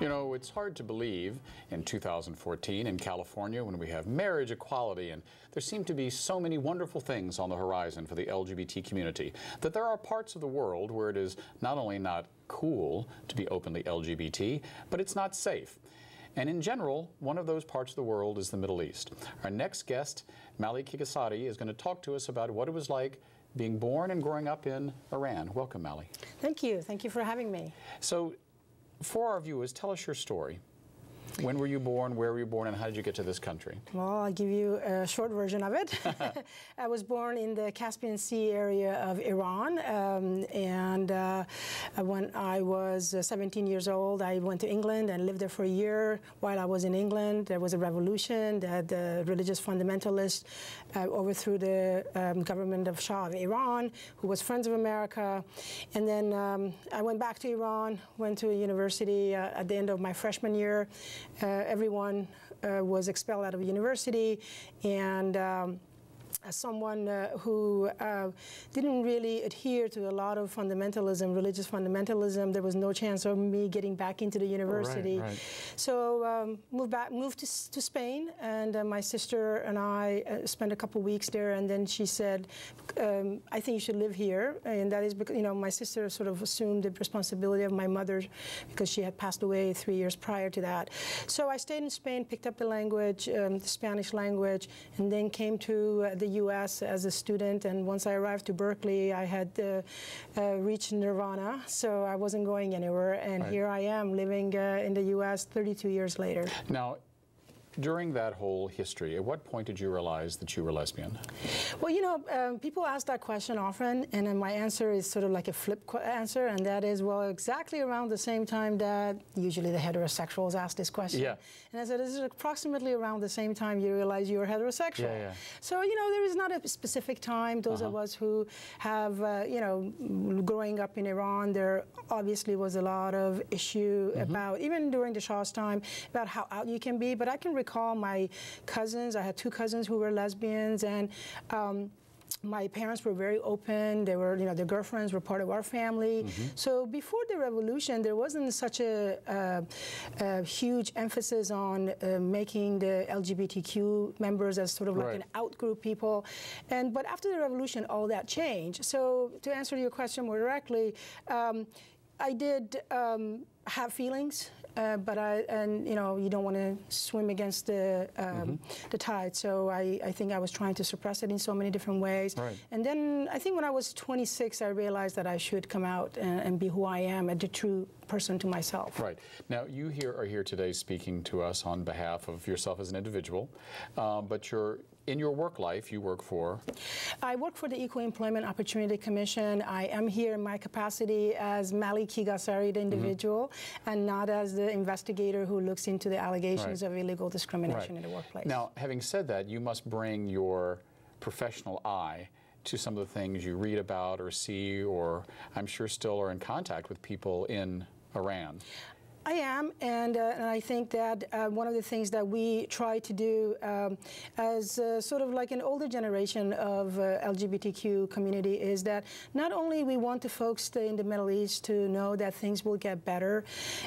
You know, it's hard to believe in 2014 in California when we have marriage equality and there seem to be so many wonderful things on the horizon for the LGBT community that there are parts of the world where it is not only not cool to be openly LGBT, but it's not safe. And in general, one of those parts of the world is the Middle East. Our next guest, Mali Kigasari, is going to talk to us about what it was like being born and growing up in Iran. Welcome, Mali. Thank you. Thank you for having me. So, for our viewers, tell us your story. When were you born, where were you born, and how did you get to this country? Well, I'll give you a short version of it. I was born in the Caspian Sea area of Iran, when I was 17 years old, I went to England and lived there for a year. While I was in England, there was a revolution that the religious fundamentalists overthrew the government of Shah of Iran, who was Friends of America. And then I went back to Iran, went to a university at the end of my freshman year. Everyone was expelled out of university, and as someone who didn't really adhere to a lot of fundamentalism, religious fundamentalism, there was no chance of me getting back into the university. Right. So moved to Spain, and my sister and I spent a couple weeks there, and then she said, I think you should live here, and that is because, you know, my sister sort of assumed the responsibility of my mother because she had passed away 3 years prior to that. So I stayed in Spain, picked up the language, the Spanish language, and then came to the U.S. as a student, and once I arrived to Berkeley, I had reached nirvana, so I wasn't going anywhere, and Here I am living in the U.S. 32 years later. Now, during that whole history, at what point did you realize that you were lesbian? Well, you know, people ask that question often, and then my answer is sort of like a flip answer, and that is, well, exactly around the same time that usually the heterosexuals ask this question. Yeah. And I said, this is approximately around the same time you realize you're heterosexual. Yeah. So, you know, there is not a specific time. Those of us who have, you know, growing up in Iran, there obviously was a lot of issue about, even during the Shah's time, about how out you can be, but I can recall my cousins. I had two cousins who were lesbians, and my parents were very open. They were, you know, their girlfriends were part of our family. So before the revolution, there wasn't such a huge emphasis on making the LGBTQ members as sort of like an out-group people. But after the revolution, all that changed. So to answer your question more directly, I did have feelings, but you know, you don't want to swim against the tide. So I think I was trying to suppress it in so many different ways. And then I think when I was 26, I realized that I should come out and be who I am, and the true person to myself. Right. Now, you are here today speaking to us on behalf of yourself as an individual, but in your work life, you work for? I work for the Equal Employment Opportunity Commission. I am here in my capacity as Mali Kigasari, the individual, and not as the investigator who looks into the allegations of illegal discrimination in the workplace. Now, having said that, you must bring your professional eye to some of the things you read about or see, or I'm sure still are in contact with people in Iran. I am, and I think that one of the things that we try to do as sort of like an older generation of LGBTQ community is that not only we want the folks in the Middle East to know that things will get better,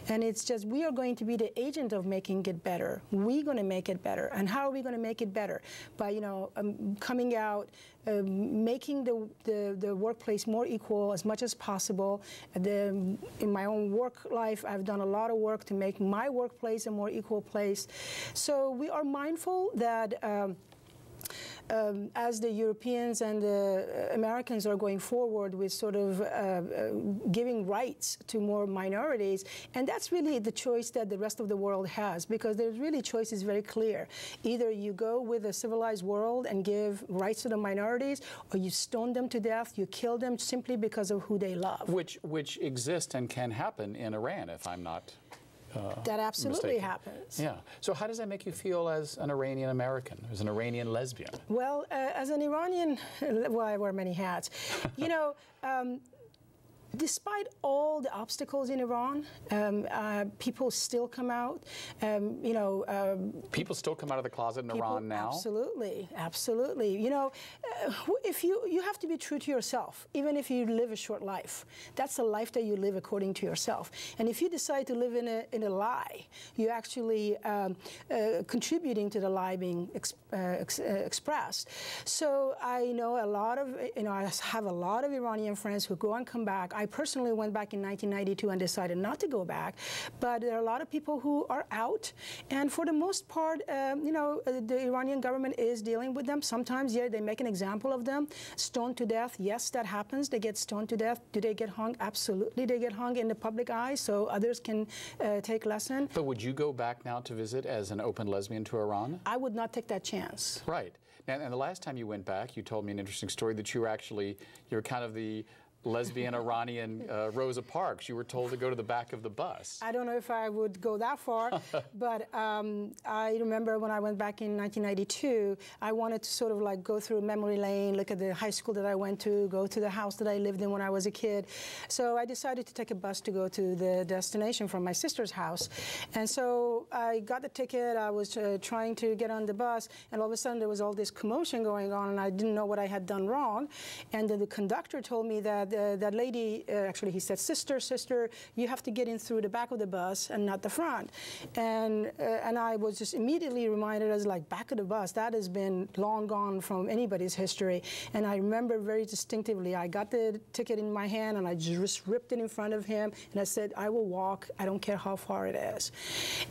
and it's just we are going to be the agent of making it better. We're going to make it better. And how are we going to make it better? By, you know, coming out, making the workplace more equal as much as possible. In my own work life, I've done a lot of work to make my workplace a more equal place. So we are mindful that as the Europeans and the Americans are going forward with sort of giving rights to more minorities, and that's really the choice that the rest of the world has, because there's really choice is very clear. Either you go with a civilized world and give rights to the minorities, or you stone them to death, you kill them simply because of who they love. Which exists and can happen in Iran, if I'm not that absolutely happens. Yeah. So how does that make you feel as an Iranian American, as an Iranian lesbian? Well, as an Iranian, well, I wear many hats. You know, despite all the obstacles in Iran, people still come out. People still come out of the closet in Iran now? Absolutely, absolutely. If you have to be true to yourself, even if you live a short life. That's the life that you live according to yourself. And if you decide to live in a lie, you're actually contributing to the lie being expressed. So I know a lot of, I have a lot of Iranian friends who go and come back. I personally went back in 1992 and decided not to go back, but there are a lot of people who are out, and for the most part, the Iranian government is dealing with them. Sometimes, yeah, they make an example of them, stoned to death. Yes, that happens. They get stoned to death. Do they get hung? Absolutely, they get hung in the public eye, so others can take lesson. But would you go back now to visit as an open lesbian to Iran? I would not take that chance. Right. And the last time you went back, you told me an interesting story that you're kind of the lesbian Iranian Rosa Parks. You were told to go to the back of the bus. I don't know if I would go that far, but I remember when I went back in 1992, I wanted to sort of like go through memory lane, look at the high school that I went to, go to the house that I lived in when I was a kid. So I decided to take a bus to go to the destination from my sister's house. And so I got the ticket, I was trying to get on the bus, and all of a sudden there was all this commotion going on, and I didn't know what I had done wrong. And then the conductor told me that that lady, actually he said, sister, you have to get in through the back of the bus and not the front. And I was just immediately reminded, as like, back of the bus, that has been long gone from anybody's history. And I remember very distinctively, I got the ticket in my hand and I just ripped it in front of him, and I said, I will walk, I don't care how far it is.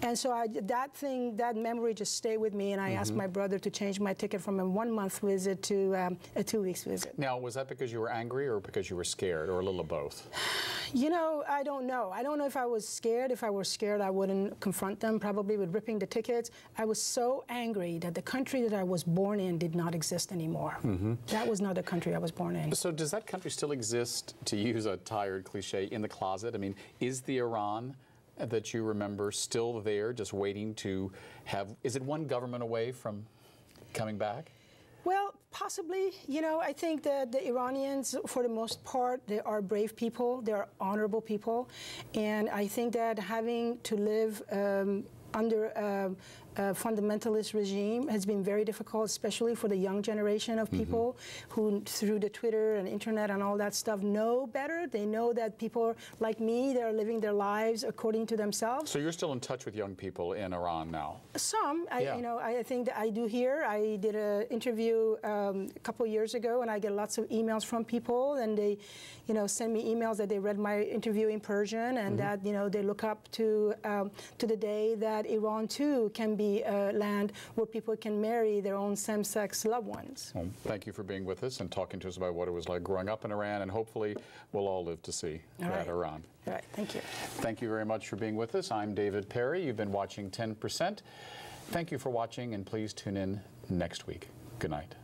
And so that memory just stayed with me, and I asked my brother to change my ticket from a 1-month visit to a 2-week visit. Now, was that because you were angry or because you were scared, or a little of both? I don't know. I don't know if I was scared. If I were scared, I wouldn't confront them, probably with ripping the tickets. I was so angry that the country that I was born in did not exist anymore. That was not the country I was born in. So does that country still exist, to use a tired cliche, in the closet? I mean, is the Iran that you remember still there, just waiting to have, is it one government away from coming back? Well, possibly. I think that the Iranians, for the most part, they are brave people. They are honorable people. And I think that having to live under a fundamentalist regime has been very difficult, especially for the young generation of people who, through the Twitter and internet and all that stuff, know better. They know that people like me, they're living their lives according to themselves. So you're still in touch with young people in Iran now? Some. I think that I do here. I did an interview a couple of years ago, and I get lots of emails from people, and they, send me emails that they read my interview in Persian, and that, they look up to the day that Iran too can be a land where people can marry their own same-sex loved ones. Well, thank you for being with us and talking to us about what it was like growing up in Iran, and hopefully we'll all live to see that Iran. All right, thank you. Thank you very much for being with us. I'm David Perry. You've been watching 10%. Thank you for watching, and please tune in next week. Good night.